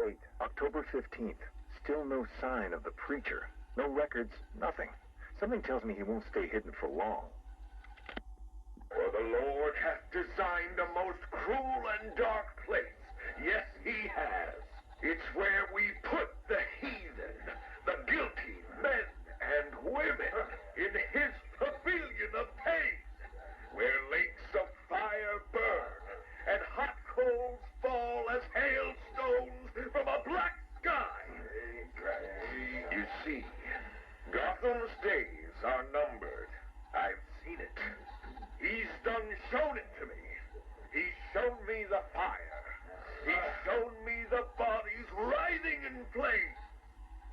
date, October 15th. Still no sign of the preacher. No records, nothing. Something tells me he won't stay hidden for long. For the Lord hath designed a most cruel and dark place. Yes, he has. It's where we put the heathen, the guilty men and women, in his pavilion of pain, where lakes of fire burn, and hot coals fall as hailstones from a black sky. You see, Gotham's days are numbered. I've seen it. He's shown it to me. He's shown me the fire. He's shown me the bodies writhing in flames.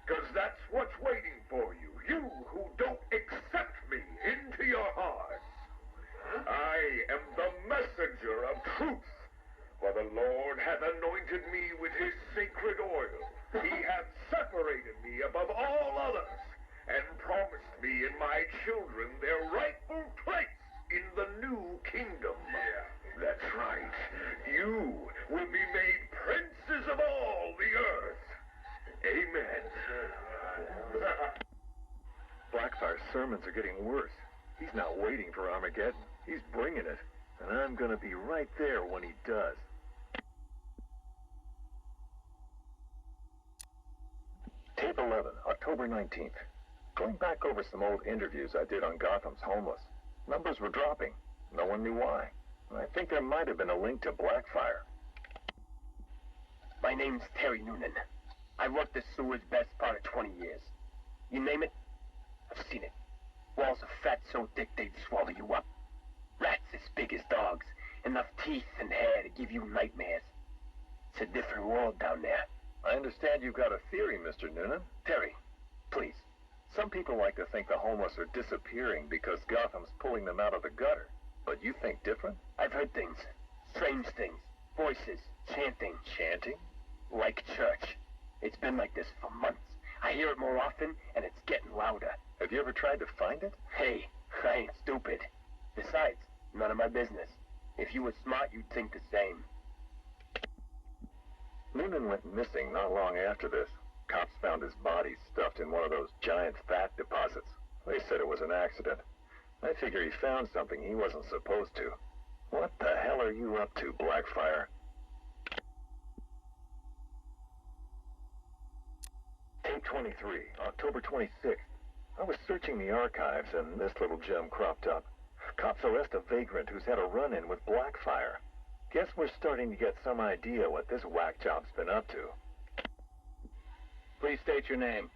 'Cause that's what's waiting for you, you who don't accept me into your hearts. I am the messenger of truth, for the Lord hath anointed me with his sacred oil. He hath separated me above all others, and promised me and my children their rightful place in the new kingdom. That's right. You will be made princes of all the earth. Amen. Blackfire's sermons are getting worse. He's not waiting for Armageddon. He's bringing it. And I'm gonna be right there when he does. Tape 11, October 19th. Going back over some old interviews I did on Gotham's homeless. Numbers were dropping. No one knew why. I think there might have been a link to Blackfire. My name's Terry Noonan. I worked the sewers best part of 20 years. You name it, I've seen it. Walls of fat so thick they'd swallow you up. Rats as big as dogs. Enough teeth and hair to give you nightmares. It's a different world down there. I understand you've got a theory, Mr. Noonan. Terry, please. Some people like to think the homeless are disappearing because Gotham's pulling them out of the gutter. But you think different? I've heard things. Strange things. Voices. Chanting. Chanting? Like church. It's been like this for months. I hear it more often, and it's getting louder. Have you ever tried to find it? Hey, I ain't stupid. Besides, none of my business. If you were smart, you'd think the same. Noonan went missing not long after this. Cops found his body stuffed in one of those giant fat deposits. They said it was an accident. I figure he found something he wasn't supposed to. What the hell are you up to, Blackfire? Tape 23, October 26th. I was searching the archives and this little gem cropped up. Cops arrest a vagrant who's had a run-in with Blackfire. Guess we're starting to get some idea what this whack job's been up to. Please state your name.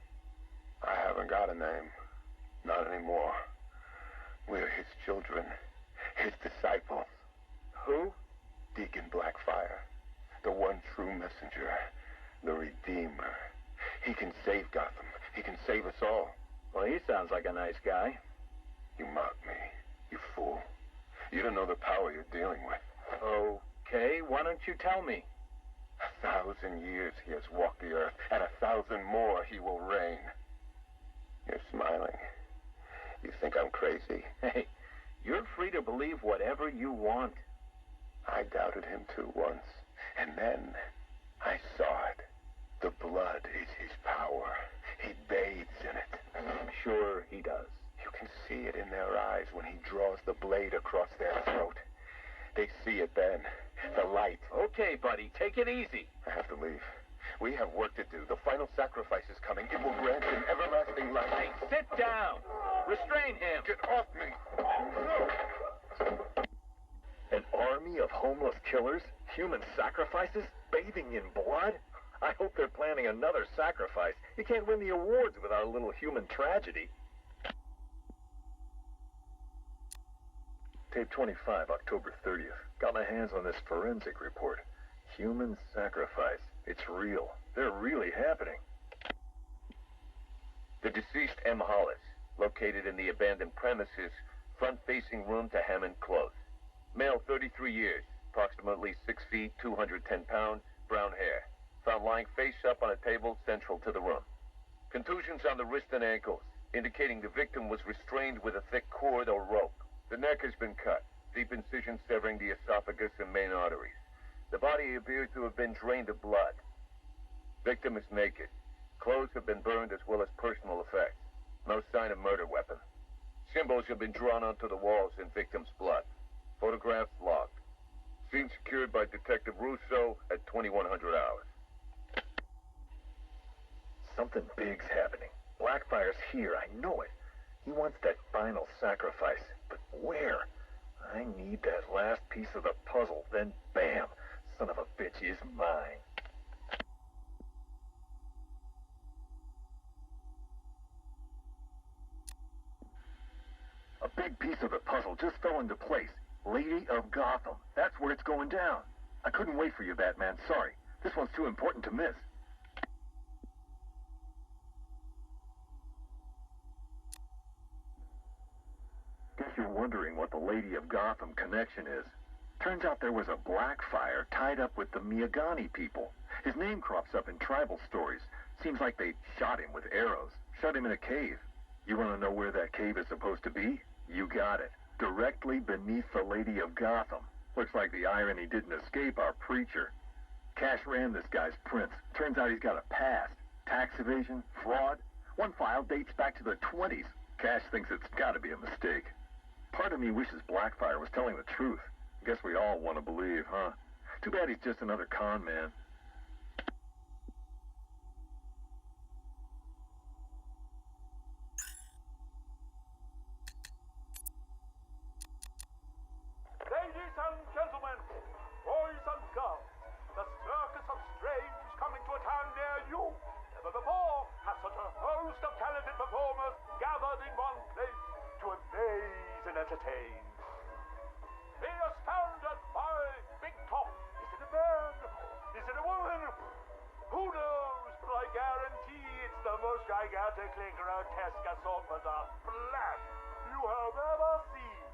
I haven't got a name. Not anymore. We're his children. His disciples. Who? Deacon Blackfire. The one true messenger. The Redeemer. He can save Gotham. He can save us all. Well, he sounds like a nice guy. You mock me, you fool. You don't know the power you're dealing with. Okay, why don't you tell me? 1,000 years he has walked the earth, and 1,000 more he will reign. You're smiling. You think I'm crazy? Hey, you're free to believe whatever you want. I doubted him too once, and then I saw it. The blood is his power. He bathes in it. I'm sure he does. You can see it in their eyes when he draws the blade across their throat. They see it then. The light. Okay, buddy, take it easy. I have to leave. We have work to do. The final sacrifice is coming. It will grant him everlasting life. Hey, sit down. Restrain him. Get off me. An army of homeless killers? Human sacrifices? Bathing in blood? I hope they're planning another sacrifice. You can't win the awards without a little human tragedy. Tape 25, October 30th. Got my hands on this forensic report. Human sacrifice. It's real. They're really happening. The deceased M. Hollis, located in the abandoned premises, front-facing room to Hammond Close. Male, 33 years, approximately 6 feet, 210 pounds, brown hair. Found lying face up on a table central to the room. Contusions on the wrist and ankles, indicating the victim was restrained with a thick cord or rope. The neck has been cut, deep incision severing the esophagus and main arteries. The body appears to have been drained of blood. Victim is naked. Clothes have been burned as well as personal effects. No sign of murder weapon. Symbols have been drawn onto the walls in victim's blood. Photographs logged. Scene secured by Detective Russo at 2100 hours. Something big's happening. Blackfire's here, I know it. He wants that final sacrifice, but where? I need that last piece of the puzzle, then bam, son of a bitch is mine. A big piece of the puzzle just fell into place. Lady of Gotham. That's where it's going down. I couldn't wait for you, Batman. Sorry. This one's too important to miss. Guess you're wondering what the Lady of Gotham connection is. Turns out there was a Blackfire tied up with the Miyagani people. His name crops up in tribal stories. Seems like they shot him with arrows, shut him in a cave. You want to know where that cave is supposed to be? You got it. Directly beneath the Lady of Gotham. Looks like the irony didn't escape our preacher. Cash ran this guy's prints. Turns out he's got a past. Tax evasion, fraud. One file dates back to the 20s. Cash thinks it's got to be a mistake. Part of me wishes Blackfire was telling the truth. Guess we all want to believe, huh? Too bad he's just another con man. Ladies and gentlemen, boys and girls, the Circus of Strange is coming to a town near you. Never before has such a host of talented performers gathered in one place to amaze and entertain. Be astounded by Big Top. Is it a man? Is it a woman? Who knows? But I guarantee it's the most gigantically grotesque assortment of flesh you have ever seen.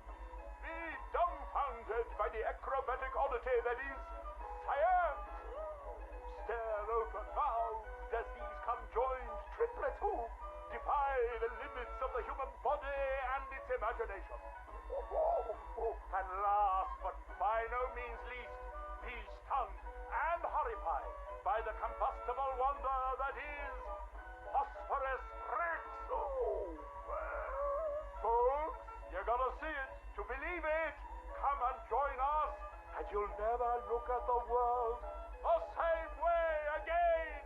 Be dumbfounded by the acrobatic oddity that is science. Stare open-mouthed as these conjoined triplets who defy the limits of the human body and its imagination. And last but by no means least, be stunned and horrified by the combustible wonder that is Phosphorus Rex. Folks, you gotta see it to believe it. Come and join us, and you'll never look at the world the same way again.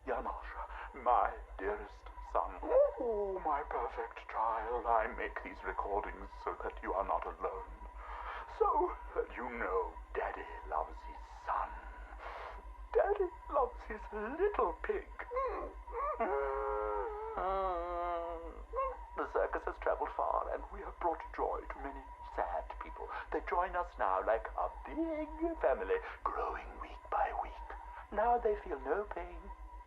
Janos, my dearest son. Oh, my perfect child. I make these recordings so that you are not alone. So that you know Daddy loves his son. Daddy loves his little pig. The circus has traveled far, and we have brought joy to many sad people. They join us now like a big family, growing week by week. Now they feel no pain.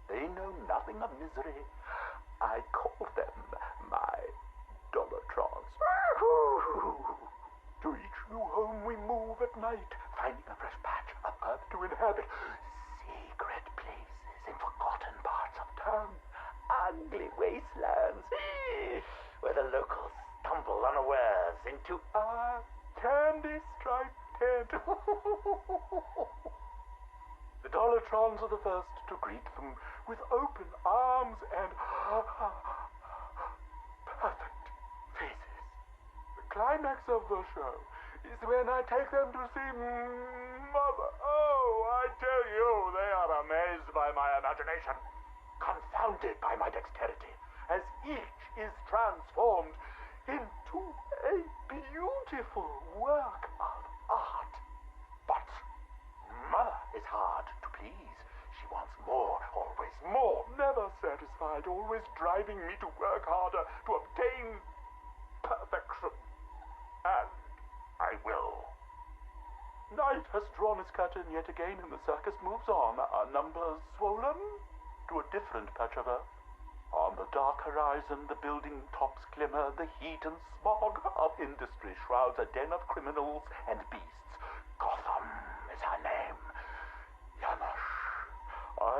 They know nothing of misery. I call them my Dollartrons. To each new home we move at night, finding a fresh patch of earth to inhabit. Secret places in forgotten parts of town. Ugly wastelands where the locals stumble unawares into a candy-striped tent. The Dollartrons are the first to greet them with open arms and perfect faces. The climax of the show is when I take them to see Mother. Oh, I tell you, they are amazed by my imagination, confounded by my dexterity, as each is transformed into a beautiful work of art. But Mother is hard to please. She wants more, always more, never satisfied, always driving me to work harder to obtain perfection. And I will. Night has drawn its curtain yet again, and the circus moves on, our numbers swollen to a different patch of earth. On the dark horizon, the building tops glimmer, the heat and smog of industry shrouds a den of criminals and beasts. Gotham is her name. Janos,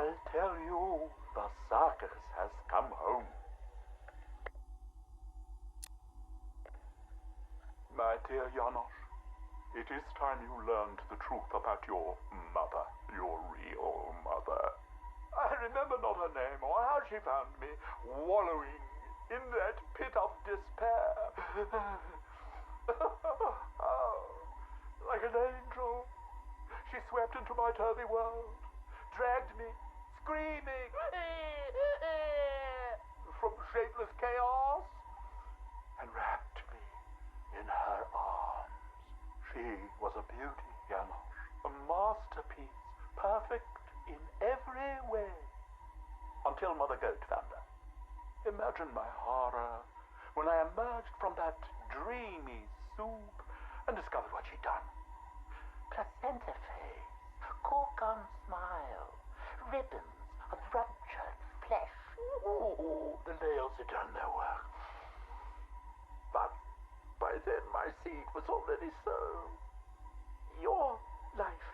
I tell you, the circus has come home. My dear Janosch, it is time you learned the truth about your mother, your real mother. I remember not her name or how she found me, wallowing in that pit of despair. Oh, like an angel, she swept into my turvy world, dragged me, screaming, from shapeless chaos, and wrapped me in her arms. She was a beauty, Janosch, a masterpiece, perfect in every way, until Mother Goat found her. Imagine my horror when I emerged from that dreamy soup and discovered what she'd done. Placenta face, cork-on smile, ribbons of ruptured flesh. Ooh, the nails had done their work. But by then my seed was already sown. Your life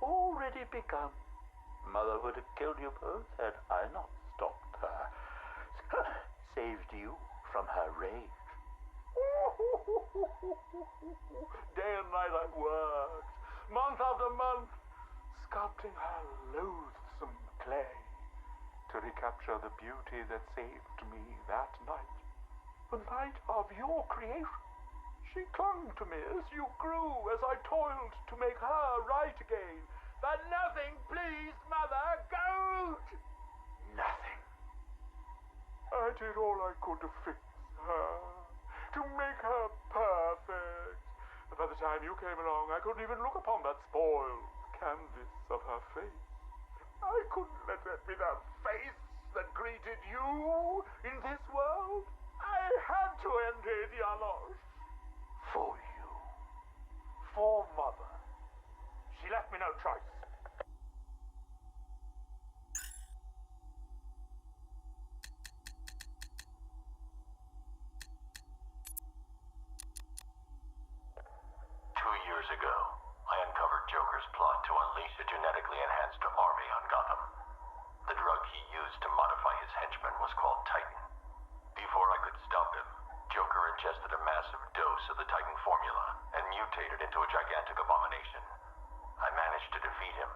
already begun. Mother would have killed you both had I not stopped her. Saved you from her rage. Day and night I worked, month after month, sculpting her loathsome clay to recapture the beauty that saved me that night. The night of your creation. She clung to me as you grew, as I toiled to make her right again. But nothing pleased Mother Goat. Nothing. I did all I could to fix her, to make her perfect. But by the time you came along, I couldn't even look upon that spoiled canvas of her face. I couldn't let that be the face that greeted you in this world. I had to end it, Janosch. For you. For Mother. She left me no choice. Years ago, I uncovered Joker's plot to unleash a genetically enhanced army on Gotham. The drug he used to modify his henchmen was called Titan. Before I could stop him, Joker ingested a massive dose of the Titan formula and mutated into a gigantic abomination. I managed to defeat him,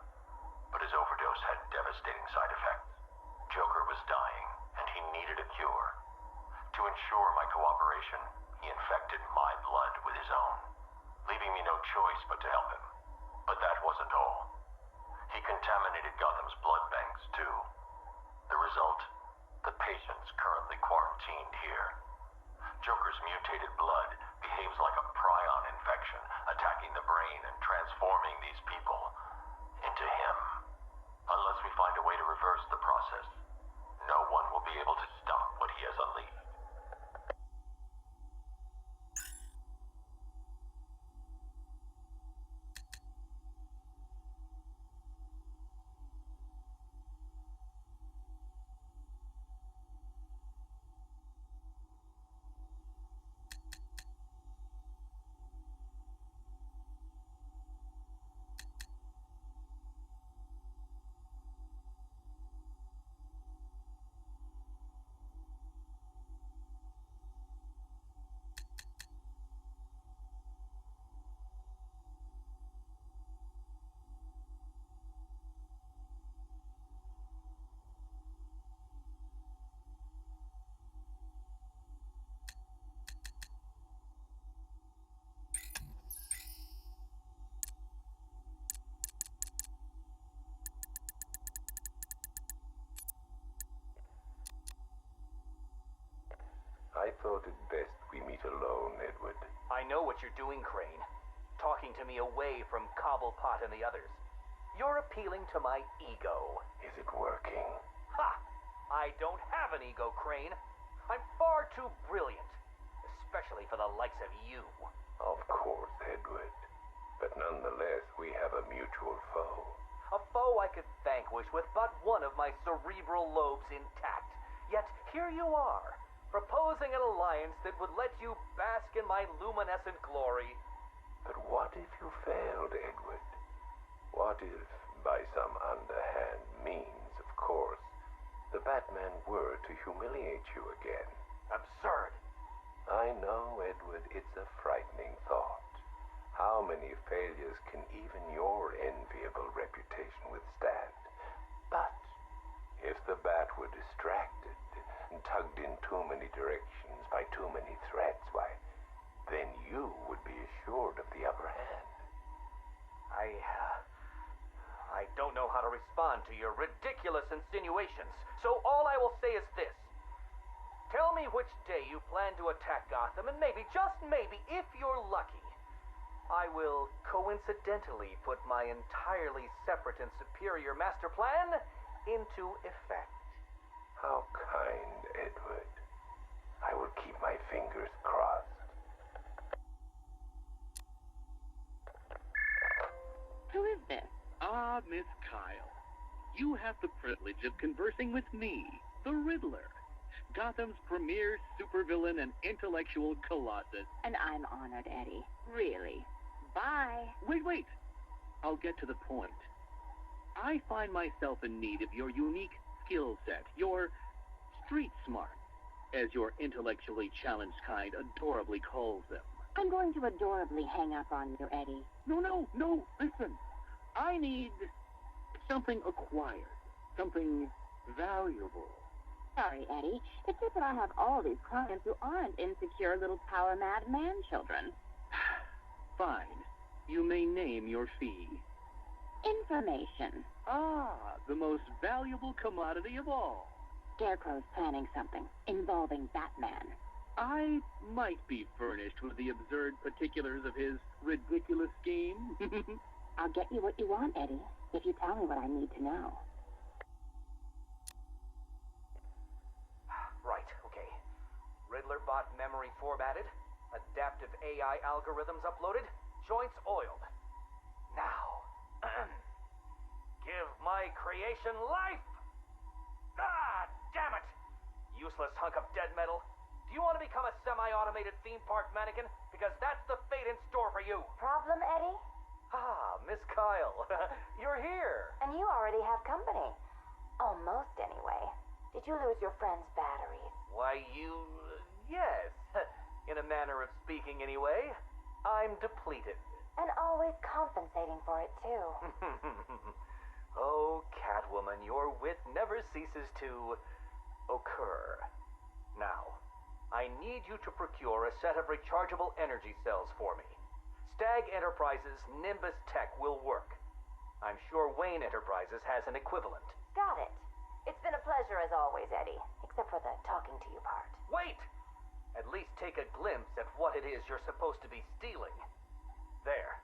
but his overdose had devastating side effects. Joker was dying, and he needed a cure. To ensure my cooperation, he infected my blood with his own, leaving me no choice but to help him. But that wasn't all. He contaminated Gotham's blood banks, too. The result? The patients currently quarantined here. Joker's mutated blood behaves like a prion infection, attacking the brain and transforming these people into him. Unless we find a way to reverse the process, no one will be able to stop what he has unleashed. I thought it best we meet alone, Edward. I know what you're doing, Crane. Talking to me away from Cobblepot and the others. You're appealing to my ego. Is it working? Ha! I don't have an ego, Crane. I'm far too brilliant. Especially for the likes of you. Of course, Edward. But nonetheless, we have a mutual foe. A foe I could vanquish with but one of my cerebral lobes intact. Yet here you are, proposing an alliance that would let you bask in my luminescent glory. But what if you failed, Edward? What if, by some underhand means, of Batman were to humiliate you again. Absurd. I know, Edward, it's a frightening thought. How many failures can even your enviable reputation withstand? But if the Bat were distracted and tugged in too many directions by too many threats, why, then you would be assured of the upper hand. I don't know how to respond to your ridiculous insinuations, so all I will say is this. Tell me which day you plan to attack Gotham, and maybe, just maybe, if you're lucky, I will coincidentally put my entirely separate and superior master plan into effect. How kind, Edward. I will keep my fingers crossed. Who is this? Ah, Miss Kyle. You have the privilege of conversing with me, the Riddler, Gotham's premier supervillain and intellectual colossus. And I'm honored, Eddie. Really. Bye. Wait. I'll get to the point. I find myself in need of your unique skill set, your street smart, as your intellectually challenged kind adorably calls them. I'm going to adorably hang up on you, Eddie. No, listen. I need something acquired, something valuable. Sorry, Eddie. It's just that I have all these clients who aren't insecure little power-mad man-children. Fine. You may name your fee. Information. Ah, the most valuable commodity of all. Scarecrow's planning something involving Batman. I might be furnished with the absurd particulars of his ridiculous scheme. I'll get you what you want, Eddie, if you tell me what I need to know. Right, okay. Riddler bot memory formatted, adaptive AI algorithms uploaded, joints oiled. Now, give my creation life! Ah, damn it! Useless hunk of dead metal. Do you want to become a semi-automated theme park mannequin? Because that's the fate in store for you. Problem, Eddie? Ah, Miss Kyle, you're here. And you already have company. Almost, anyway. Did you lose your friend's batteries? Why, yes. In a manner of speaking, anyway. I'm depleted. And always compensating for it, too. Oh, Catwoman, your wit never ceases to occur. Now, I need you to procure a set of rechargeable energy cells for me. Stag Enterprises' Nimbus Tech will work. I'm sure Wayne Enterprises has an equivalent. Got it. It's been a pleasure as always, Eddie. Except for the talking to you part. Wait! At least take a glimpse at what it is you're supposed to be stealing. There,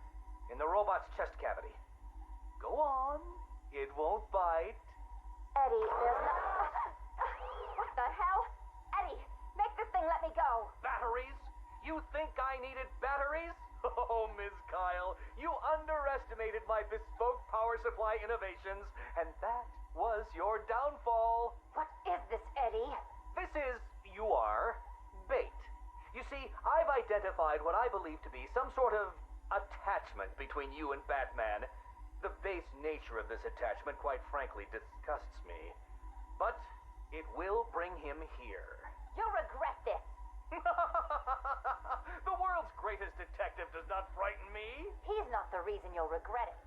in the robot's chest cavity. Go on. It won't bite. Eddie, there's no... What the hell? Eddie, make this thing let me go. Batteries? You think I needed batteries? Oh, Miss Kyle, you underestimated my bespoke power supply innovations, and that was your downfall. What is this, Eddie? This is, bait. You see, I've identified what I believe to be some sort of attachment between you and Batman. The base nature of this attachment, quite frankly, disgusts me. But it will bring him here. You'll regret this. The world's greatest detective does not frighten me. He's not the reason you'll regret it.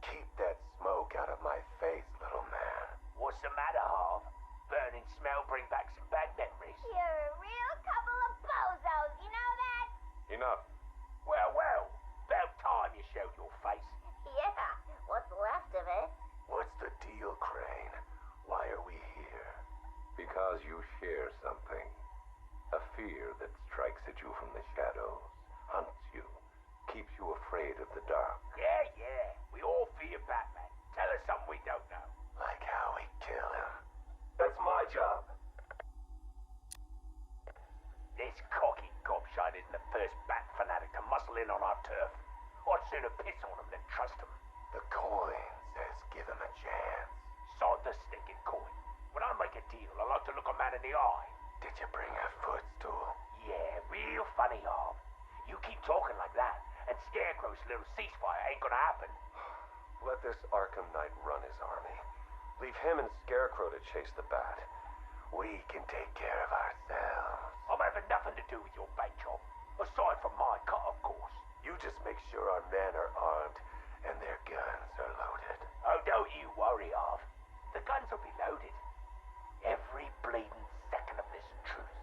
Keep that smoke out of my face, little man. What's the matter, Harv? Burning smell bring back some bad memories. You're a real couple of bozos, you know that? Enough. Well, about time you showed your face. Yeah, what's left ceasefire ain't gonna happen. Let this Arkham Knight run his army. Leave him and Scarecrow to chase the bat. We can take care of ourselves. I'm having nothing to do with your bank job. Aside from my cut, of course. You just make sure our men are armed and their guns are loaded. Oh, don't you worry, Arv. The guns will be loaded. Every bleeding second of this truce.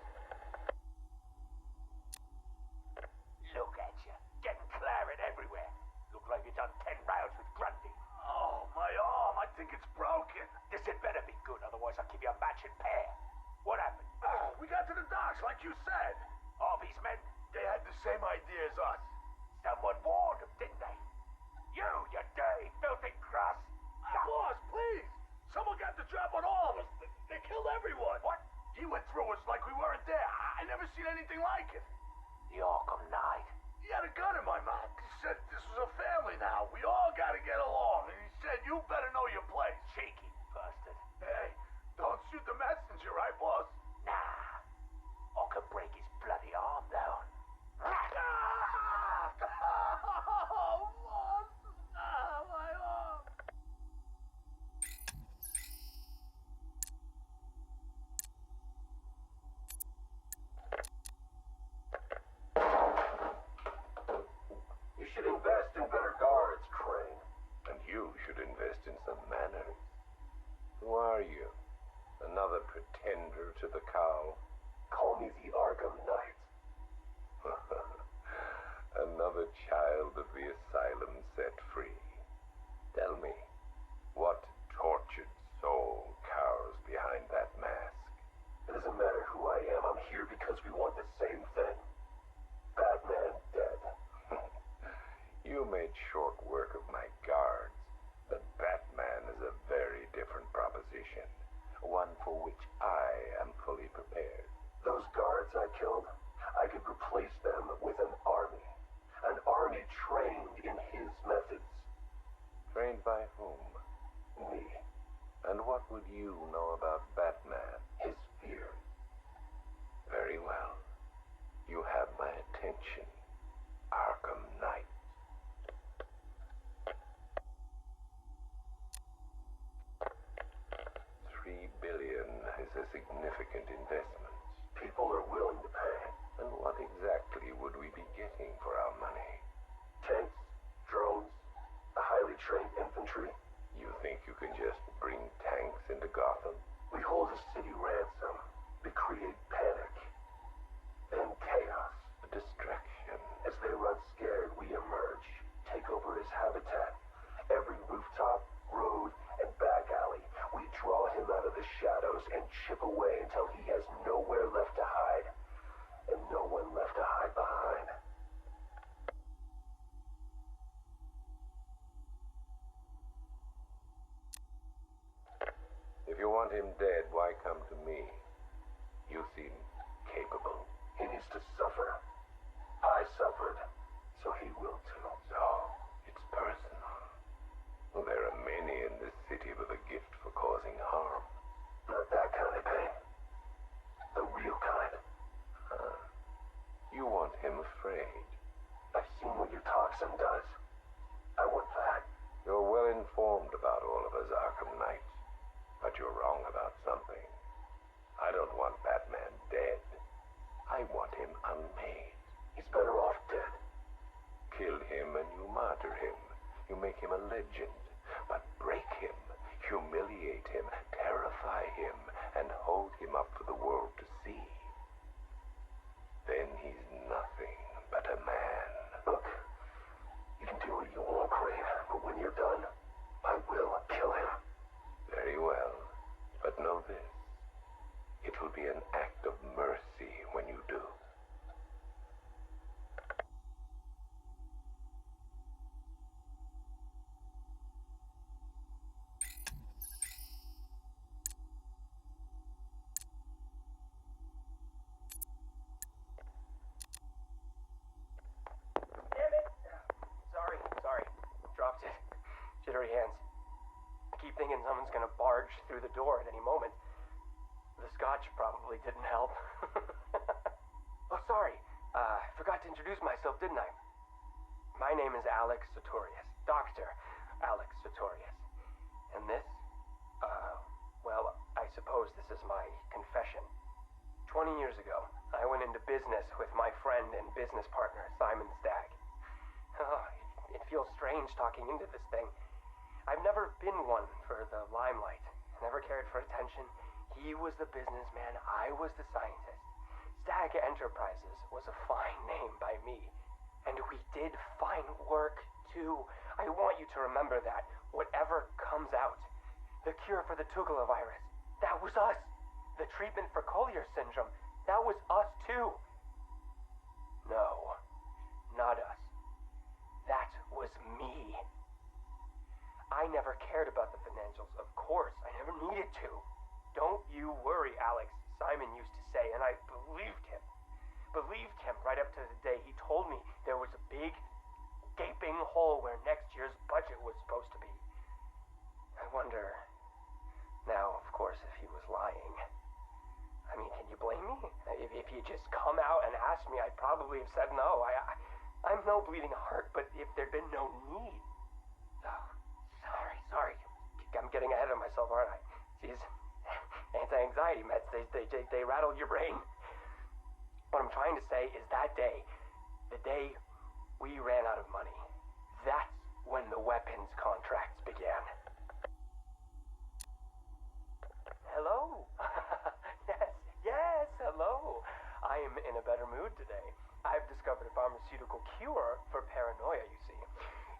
Look at you, getting claret everywhere. Look like you done 10 rounds with Grundy. Oh, my arm. I think it's broken. This had better be good, otherwise I'll give you a matching pair. What happened? Oh, we got to the docks, like you said. Harvey's men? They had the same idea as us. Someone warned them, didn't they? You dirty, filthy crust! Boss, please! Someone got the drop on all of us. They killed everyone. What? He went through us like we weren't there. I never seen anything like it. The Arkham Knight. He had a gun in my mouth. He said this was a family now. We all gotta get along. And he said, you better know your place. Cheeky bastard. Hey, don't shoot the messenger, right, boss? Nah. I could break his bloody arm, though. Oh, boss! My arm! You should invest in better guards, Crane. And you should invest in some manners. Who are you? Another pretender to the cowl? Call me the Arkham Knight. Another child of the asylum set free. Tell me, what tortured soul cowers behind that mask? It doesn't matter who I am. I'm here because we want the same thing. Batman dead. You made short work of my guards, but Batman is a very different proposition. One for which I am fully prepared. Those guards I killed, I could replace them with an army. An army trained in his methods. Trained by whom? Me. And what would you know about Batman? His fear. Very well. You have my attention, Arkham Knight. $3 billion is a significant investment. People are willing to pay. And what exactly would we be getting for our money? Tanks, drones, a highly trained infantry. You think you can just bring tanks into Gotham? We hold a city ransom. We create panic. Then chaos. A distraction. As they run scared, we emerge. Take over his habitat. Every rooftop, road, and back alley. We draw him out of the shadows and chip away until he has nowhere left to hide. And no one left to hide behind. If you want him dead, why come to me? You seem capable. He needs to suffer. I suffered, so he will too. So, it's personal. Well, there are many in this city with a gift for causing harm. Not that kind of pain. The real kind. You want him afraid. I've seen what your toxin does. I want that. You're well informed about all of us, Arkham Knight. But you're wrong about something. I don't want Batman dead. I want him unmade. He's better off dead. Kill him and you martyr him. You make him a legend. But break him, humiliate him, terrify him, and hold him up for the world to see. Then he's nothing but a man. Look, you can do what you want, Crane, but when you're done, I will kill him. Very well, but know this. It will be an act of mercy when you do. Jittery hands. I keep thinking someone's gonna barge through the door at any moment. The scotch probably didn't help. Oh, sorry. I forgot to introduce myself, didn't I? My name is Alex Sartorius. Dr. Alex Sartorius. And this, well, I suppose this is my confession. 20 years ago, I went into business with my friend and business partner, Simon Stagg. Oh, it feels strange talking into this thing. I've never been one for the limelight. Never cared for attention. He was the businessman, I was the scientist. Stagg Enterprises was a fine name by me. And we did fine work, too. I want you to remember that. Whatever comes out. The cure for the Tugela virus, that was us. The treatment for Collier syndrome, that was us, too. No, not us. That was me. I never cared about the financials, of course. I never needed to. Don't you worry, Alex, Simon used to say, and I believed him. Believed him right up to the day he told me there was a big, gaping hole where next year's budget was supposed to be. I wonder, now, of course, if he was lying. I mean, can you blame me? If he just come out and asked me, I'd probably have said no. I'm no bleeding heart, but if there'd been no need... Oh, sorry. I'm getting ahead of myself, aren't I? These anti-anxiety meds, they rattle your brain. What I'm trying to say is that day, the day we ran out of money, that's when the weapons contracts began. Hello? Yes, hello. I am in a better mood today. I've discovered a pharmaceutical cure for paranoia, you see.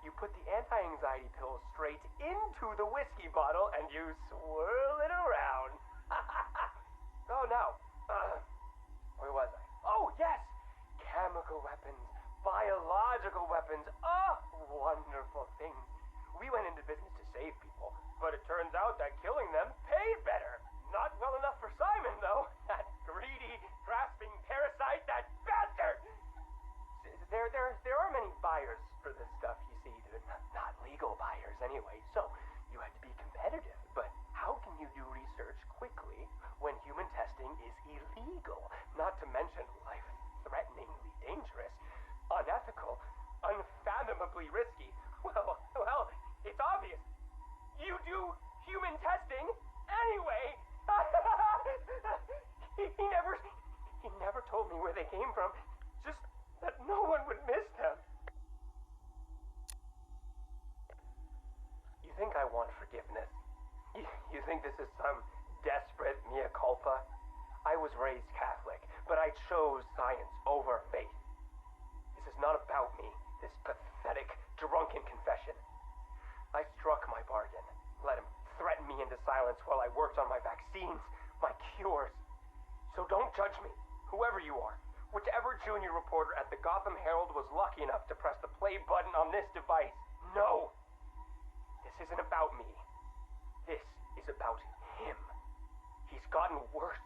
You put the anti-anxiety pill straight into the whiskey bottle and you swirl it around. Oh, no. Where was I? Oh, yes! Chemical weapons, biological weapons. Oh, wonderful things. We went into business to save people, but it turns out that killing them paid better. Not well enough for Simon, though. That greedy, grasping parasite, that bastard! There are many buyers for this stuff, you see. Not legal buyers, anyway, so you had to be competitive. But how can you do research quickly when human testing is illegal? Not to mention life-threateningly dangerous, unethical, unfathomably risky. Well, it's obvious. You do human testing anyway. He never told me where they came from. Just that no one would miss them. You think I want forgiveness? You think this is some desperate mea culpa? I was raised Catholic, but I chose science over faith. This is not about me, this pathetic, drunken confession. I struck my bargain, let him threaten me into silence while I worked on my vaccines, my cures. So don't judge me, whoever you are. Whichever junior reporter at the Gotham Herald was lucky enough to press the play button on this device. No! This isn't about me. This is about him. He's gotten worse.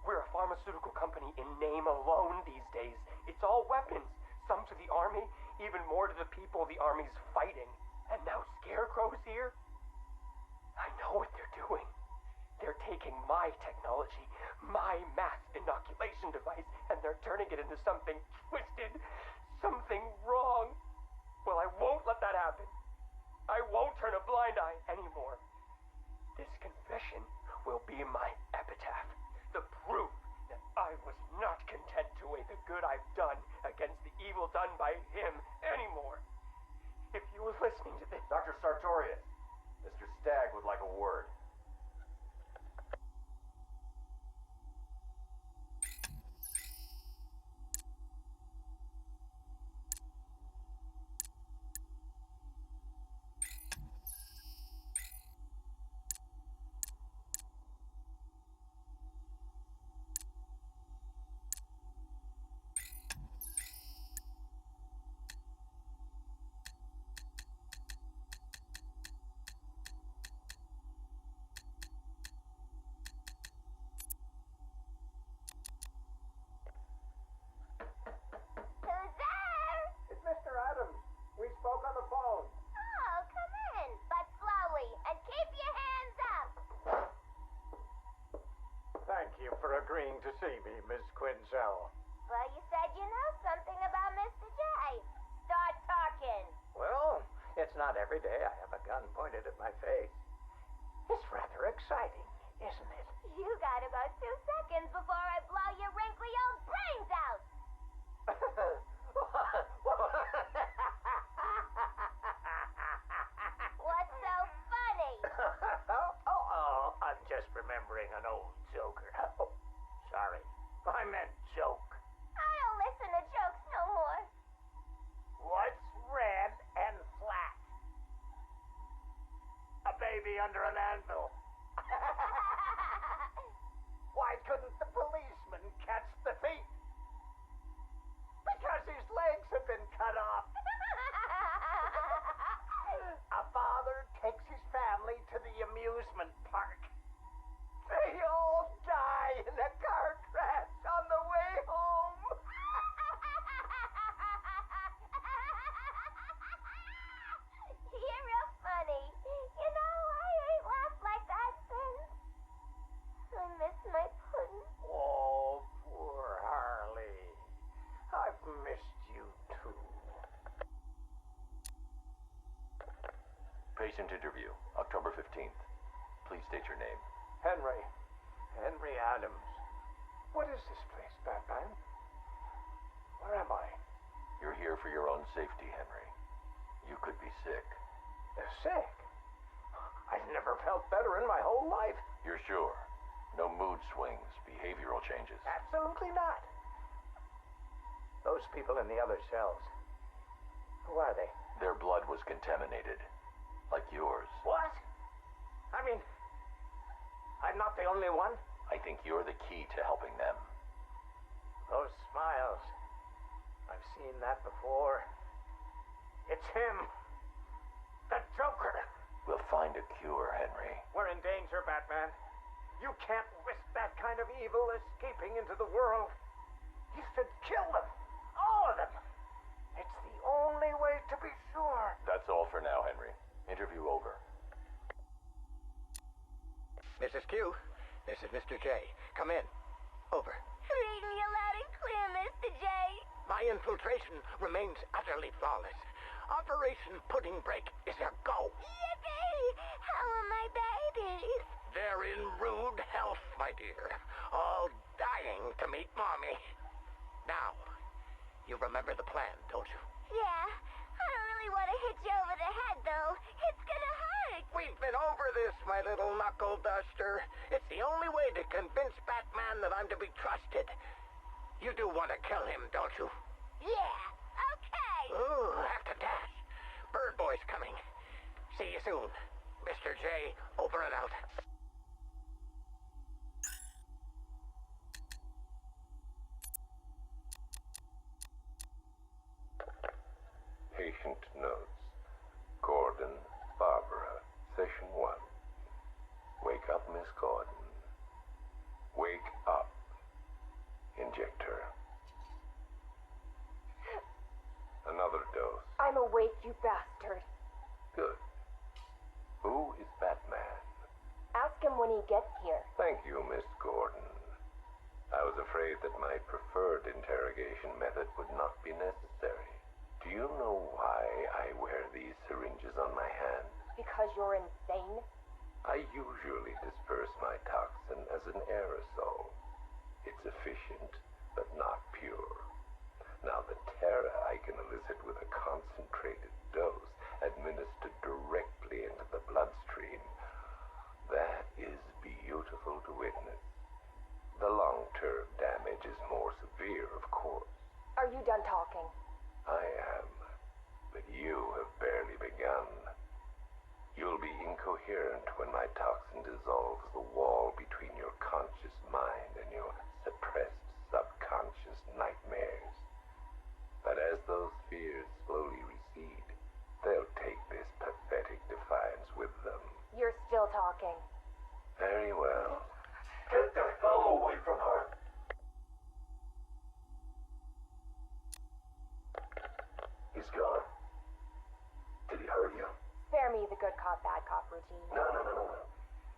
We're a pharmaceutical company in name alone these days. It's all weapons. Some to the army, even more to the people the army's fighting. And now Scarecrow's here? I know what they're doing. They're taking my technology, my mass inoculation device, and they're turning it into something twisted, something wrong. Well, I won't let that happen. I won't turn a blind eye anymore. This confession will be my epitaph, the proof that I was not content to weigh the good I've done against the evil done by him anymore. If you were listening to this... Dr. Sartorius, Mr. Stagg would like a word. Not every day I have a gun pointed at my face. It's rather exciting, isn't it? You got about 2 seconds before I blow your wrinkly old brains out. What's so funny? I'm just remembering an old joker. Oh, sorry. I meant joke. I don't listen to jokes no more. What's red and flat? A baby under an anvil. Why couldn't the policeman catch the thief? Because his legs have been cut off. A father takes his family to the amusement park. They all die in a car crash on the way home. You're real funny. You know, I ain't laughed like that since. I miss my pudding. Oh, poor Harley. I've missed you too. Patient interview, October 15th. Please state your name. Henry Adams. What is this place, Batman? Where am I? You're here for your own safety, Henry. You could be sick. Sick? I've never felt better in my whole life. You're sure? No mood swings, behavioral changes? Absolutely not. Those people in the other cells, who are they? Their blood was contaminated. Like yours. What? I mean, I'm not the only one. I think you're the key to helping them. Those smiles. I've seen that before. It's him. The Joker. We'll find a cure, Henry. We're in danger, Batman. You can't risk that kind of evil escaping into the world. You should kill them. All of them. It's the only way to be sure. That's all for now, Henry. Interview over. Mrs. Q, this is Mr. J. Come in. Over. Reading you loud and clear, Mr. J. My infiltration remains utterly flawless. Operation Pudding Break is a go. Yippee! How are my babies? They're in rude health, my dear. All dying to meet Mommy. Now, you remember the plan, don't you? Yeah. I don't really want to hit you over the head, though. It's gonna hurt. We've been over this, my little knuckle duster. It's the only way to convince Batman that I'm to be trusted. You do want to kill him, don't you? Yeah. Okay. Ooh, have to dash. Bird Boy's coming. See you soon. Mr. J, over and out. Patient notes. Gordon, Barbara, session 1. Wake up, Miss Gordon. Wake up. Inject her. Another dose. I'm awake, you bastard. Good. Who is Batman? Ask him when he gets here. Thank you, Miss Gordon. I was afraid that my preferred interrogation method would not be necessary. Do you know why I wear these syringes on my hand? Because you're insane? I usually disperse my toxin as an aerosol. It's efficient, but not pure. Now, the terror I can elicit with a concentrated dose administered directly into the bloodstream, that is beautiful to witness. The long-term damage is more severe, of course. Are you done talking? I am, but you have barely begun. You'll be incoherent when my toxin dissolves the wall between your conscious mind and your suppressed subconscious nightmares. But as those fears slowly recede, they'll take this pathetic defiance with them. You're still talking. Very well. Get the hell away from her! He's gone. Did he hurt you? Spare me the good cop, bad cop routine. No.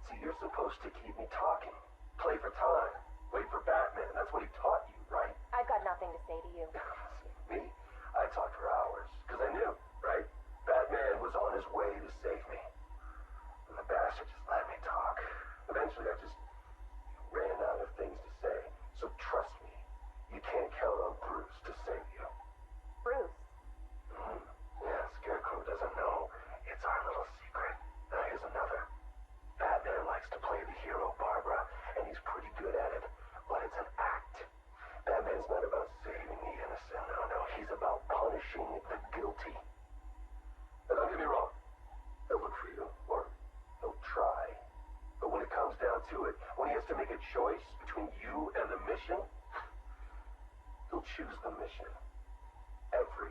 See, you're supposed to keep me talking. Play for time. Wait for Batman. That's what he taught you, right? I've got nothing to say to you. Me? I talked for hours, because I knew, right? Batman was on his to make a choice between you and the mission, he'll choose the mission. Every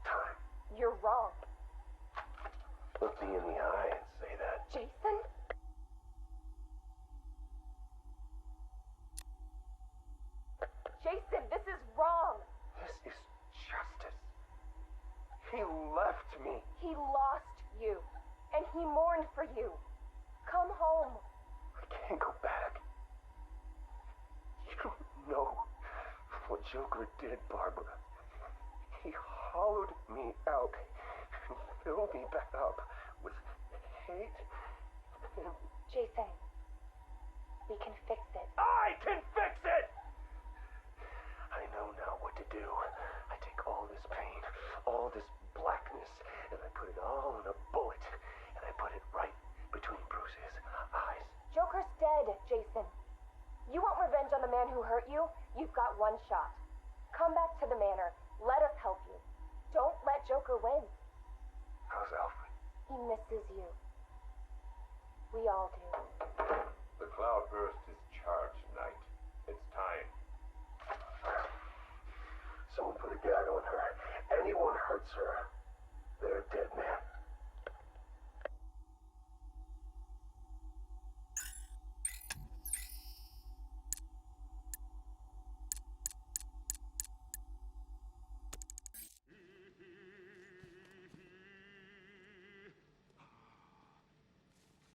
time. You're wrong. Look me in the eye and say that. Jason? Jason, this is wrong. This is justice. He left me. He lost you, and he mourned for you. Come home. I can't go back. You don't know what Joker did, Barbara. He hollowed me out and filled me back up with hate and... Jason, we can fix it. I can fix it! I know now what to do. I take all this pain, all this blackness, and I put it all in a bullet, and I put it right between Bruce's eyes. Joker's dead, Jason. You want revenge on the man who hurt you? You've got one shot. Come back to the manor. Let us help you. Don't let Joker win. How's Alfred? He misses you. We all do. The cloudburst